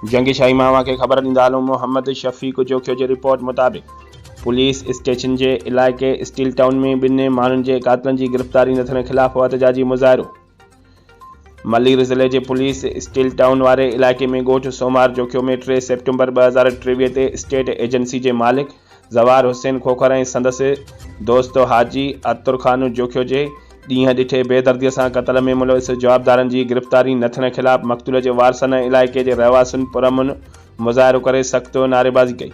जंगी शाही मावा के ख़बर ॾींदा हलूं। मोहम्मद शफ़ीक जोखियो जी रिपोर्ट मुताबिक़ पुलिस स्टेशन के इलाइक़े स्टील टाउन में ॿिनि माण्हुनि जे कातिलनि जी गिरफ़्तारी न थियण ख़िलाफ़ एहतजाजी मुज़ाहिरो। मलीर ज़िले के पुलिस स्टील टाउन वारे इलाइक़े में ॻोठ सोमार जोखियो में 3 सेप्टेम्बर 2023 ते स्टेट एजेंसी के मालिक ज़वार हुसैन खोखर ऐं संदसि दोस्त हाजी अतुर खान जोखियो जे ॾींहुं ॾिठे बेदर्दीअ सां क़त्ल में मुलविस जवाबदारनि जी गिरफ़्तारी न थियण ख़िलाफ़ मक़तूल जे वारसनि ऐं इलाइक़े के रहवासियुनि पुरअमन मुज़ाहिरो करे सख़्त नारेबाज़ी कई।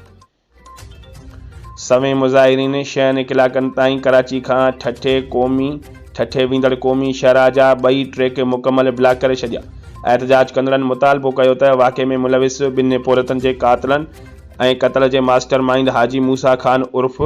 सवें मुज़ाहिरीन 6 कलाकनि ताईं कराची खां ठठे वेंदड़ क़ौमी शहरा जा 2 ट्रैक मुकम्मल ब्लॉक करे छॾिया। एहतजाज कंदड़नि मुतालबो कयो त वाक़े में मुलविस 2 पोरतनि जे कातिलनि ऐं क़त्ल के मास्टर माइंड हाजी मूसा खान उर्फ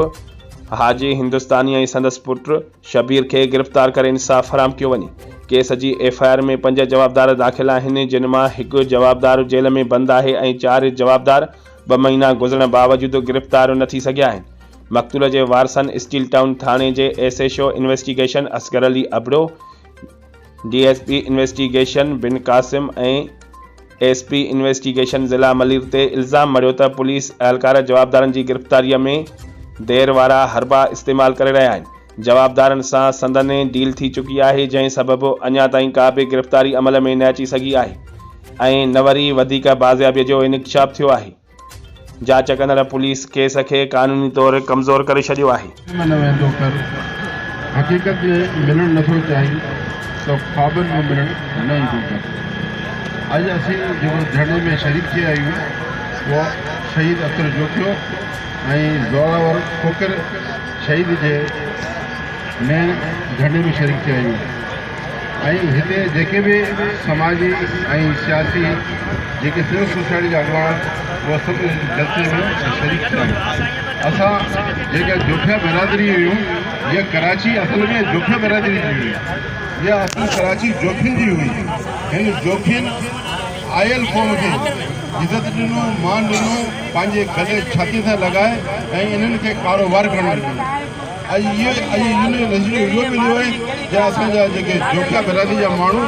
हाजी हिंदुस्तानी ऐं संदसि पुट शबीर के गिरफ़्तार करे इंसाफ़ फराम कियो वञे। केस जी FIR में 5 जवाबदार दाख़िल आहिनि, जिन मां 1 जवाबदार जेल में बंद आहे ऐं 4 जवाबदार 2 महीना गुज़रण बावजूद गिरफ़्तार न थी सघिया आहिनि। मक़तूल के वारसनि स्टील टाउन थाने के SHO investigation Asghar Ali Abro, DSP investigation Bin Qasim ऐं SP इन्वेस्टिगेशन ज़िला मलीर ते इल्ज़ाम मढ़ियो त पुलिस एहलकार जवाबदारनि जी गिरफ़्तारीअ में देर वारा हरबा इस्तेमाल करे रहिया आहिनि। जवाबदारनि सां संदने डील थी चुकी है, जंहिं सबब अञा ताईं का भी गिरफ़्तारी अमल में न अची सघी है ऐं न वरी वधीक बाज़ियाबीअ जो इंकशाफ थियो है। जांच कंदड़ पुलिस केस के कानूनी तौर कमज़ोर करे छॾियो आहे। हकीकत में मिलण नथो चाहिए तो ख्वाबन में मिलण न ईंदो। अज असीं जो धरने में शरीक थी आहियूं वो शहीद अतुर जोखियो ऐं ज़ोरावर खोखर शहीद के मेन धरने में शरीक थी आहियूं ऐं हिते जेके भी समाजी ऐं सियासी जेके सिविल सोसाइटी जा अॻवान वो सब जलसे में शरीक थिया आहियूं। असां जेके जोखिया बिरादरी हुयूं ये कराची असल में जोखिया बिरादरी जी हुई, ये असल कराची जोखिन जी हुई। हिन जोखिन आयल कौम के इज़त ॾिनो, मान ॾिनो, पंहिंजे गले छाती से लगाए ऐं इन्हनि खे कारोबार करणु ॾिनो। अॼु इहो नज़रियो इहो मिलियो आहे त असांजा जेके जोखिया बिरादरी जा माण्हू